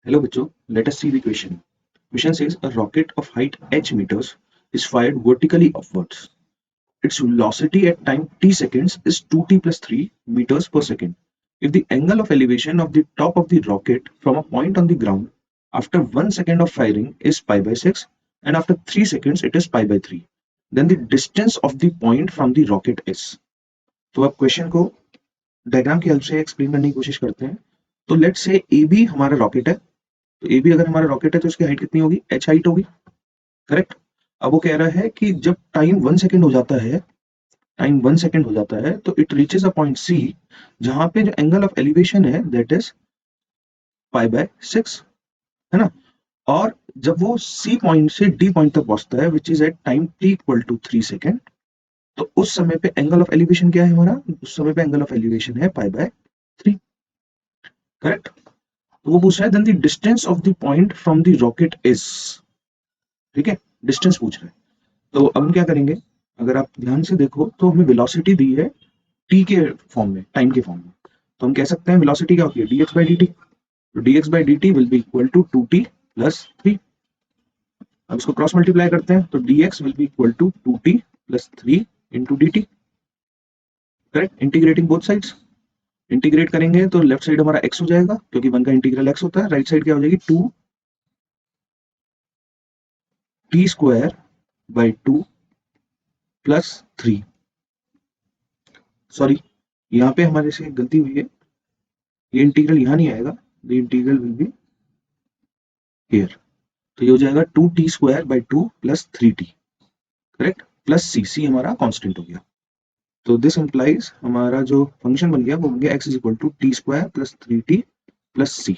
Hello बच्चों, let us see the question. Question says a rocket of height h meters is fired vertically upwards. Its velocity at time t seconds is 2t plus 3 meters per second. If the angle of elevation of the top of the rocket from a point on the ground after 1 second of firing is pi by 6 and after 3 seconds it is pi by 3, then the distance of the point from the rocket is. तो अब question को diagram की help से explain करने की कोशिश करते हैं. तो लेट्स से ए बी हमारा रॉकेट है. तो ए बी अगर हमारा रॉकेट है तो उसकी हाइट कितनी होगी, एच हाइट होगी. करेक्ट. अब वो कह रहा है कि जब टाइम 1 सेकंड हो जाता है, टाइम 1 सेकंड हो जाता है तो it reaches a point C जहां पे जो एंगल ऑफ एलिवेशन है दैट इज पाई बाय 6, है ना. और जब वो सी पॉइंट से डी पॉइंट तक पहुंचता है which is at time T equal to 3 second, तो उस समय पे एंगल ऑफ एलिवेशन क्या है हमारा, उस समय पे एंगल ऑफ एलिवेशन है पाई बाय 3. करेक्ट. तो वो पूछ रहा है then the distance of the point from the rocket is. ठीक है, डिस्टेंस पूछ रहे हैं. तो अब हम क्या करेंगे, अगर आप ध्यान से देखो तो हमें वेलोसिटी दी है टी के फॉर्म में, टाइम के फॉर्म में. तो हम कह सकते हैं वेलोसिटी क्या होती है, dx by dt. तो dx by dt will be equal to 2t plus 3. अब इसको क्रॉस मल्टीप्लाई करते हैं तो dx will be equal to 2t plus 3 into dt. Correct. Integrating both sides, integrate करेंगे तो लेफ्ट साइड हमारा x हो जाएगा क्योंकि 1 का इंटीग्रल x होता है. राइट साइड क्या हो जाएगी 2t square by 2 plus 3. Sorry, यहाँ पे हमारे से गलती हुई है, ये इंटीग्रल यहाँ नहीं आएगा, the integral will be here. तो ये हो जाएगा 2t square by 2 plus 3t. Correct. Plus C, C हमारा कांस्टेंट हो गया. तो दिस इंप्लाइज हमारा जो फंक्शन बन गया वो बन गया x is equal to T square plus 3t plus C.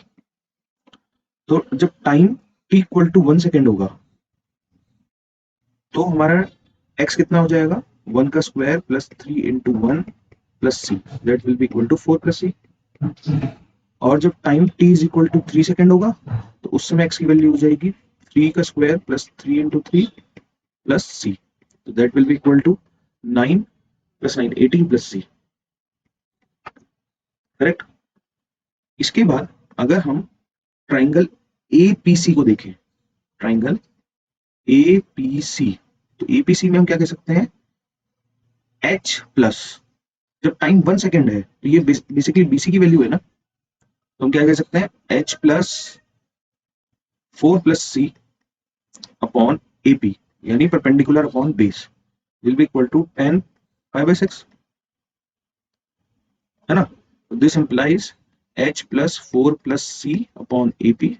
तो जब time t equal to 1 second होगा तो हमारा x कितना हो जाएगा, 1 का square plus 3 into 1 plus C, that will be equal to 4 plus C. और जब time t is equal to 3 second होगा तो उस समय x की वैल्यू हो जाएगी 3 का square plus 3 into 3 plus C, तो that will be equal to 9 plus 9 18 plus C. Correct. इसके बाद अगर हम ट्राइंगल एपीसी को देखें, ट्राइंगल एपीसी, तो एपीसी में हम क्या कह सकते हैं, h प्लस, जब टाइम 1 सेकेंड है तो ये बेसिकली बीसी की वैल्यू है ना, तो हम क्या कह सकते हैं h plus 4 plus C upon AP यानी perpendicular upon base will be equal to 10 pi by 6, है ना. This implies h plus 4 plus C upon AP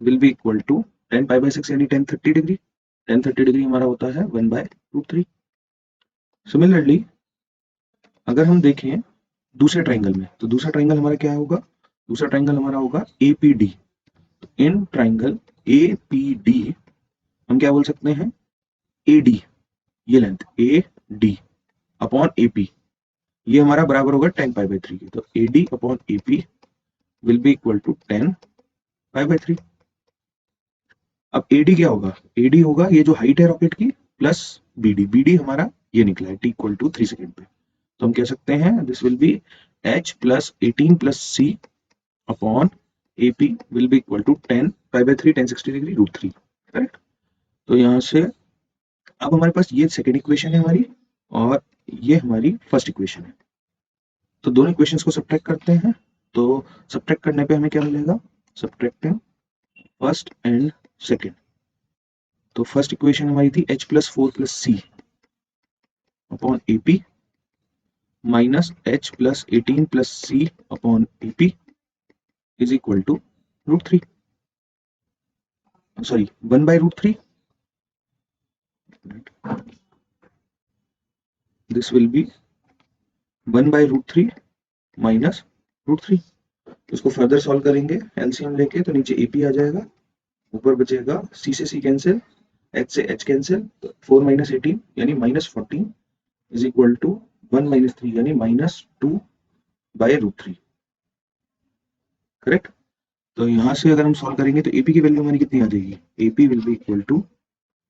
will be equal to 10 pi by 6 यानी 10 30 डिग्री. 10 30 डिग्री हमारा होता है 1 by root 3. Similarly अगर हम देखें दूसरे ट्राइंगल में, तो दूसरा ट्राइंगल हमारा क्या होगा, दूसरा ट्राइंगल हमारा होगा एपीडी. इन ट्राइंगल एपीडी हम क्या बोल सकते हैं, एडी, ये length A D upon AP, ये हमारा बराबर होगा 10 पाई बाय 3 की. तो AD upon AP will be equal to 10 pi by 3. अब एडी क्या होगा, एडी होगा ये जो हाइट है रॉकेट की प्लस बीडी, बीडी हमारा ये निकला है टी इक्वल टू 3 सेकेंड पे. तो हम कह सकते हैं this will be H plus 18 plus C upon AP will be equal to 10 pi by 3 1060 degree root 3. Correct. तो यहाँ से अब हमारे पास ये सेकेंड इक्वेशन है हमारी और ये हमारी फर्स्ट इक्वेशन है. तो दोनों इक्वेशंस को सब्ट्रैक्ट करते हैं. तो सब्ट्रैक्ट करने पे हमें क्या मिलेगा, सब्ट्रैक्टिंग फर्स्ट एंड सेकेंड. तो फर्स्ट इक्वेशन हमारी थी h plus 4 plus C upon AP minus h plus 18 plus C upon AP is equal to root 3, sorry 1 by root 3. This will be 1 by root 3 minus root 3. इसको further solve करेंगे LCM लेके तो नीचे AP आ जाएगा, ऊपर बचेगा C से C cancel, h से h कैंसिल, तो 4 माइनस 18 यानी minus 14 is equal to 1 minus 3 यानी माइनस 2 बाय रूट 3. करेक्ट. तो यहाँ से अगर हम सॉल्व करेंगे तो एपी की वैल्यू हमारी कितनी आ जाएगी, AP will be equal to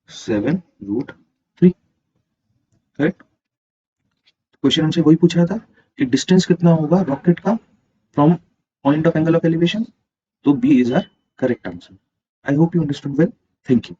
7 root 3. Correct. Question हमसे वही पूछ रहा था कि डिस्टेंस कितना होगा रॉकेट का from point of angle of elevation, तो B is our Correct answer. I hope you understood well. Thank you.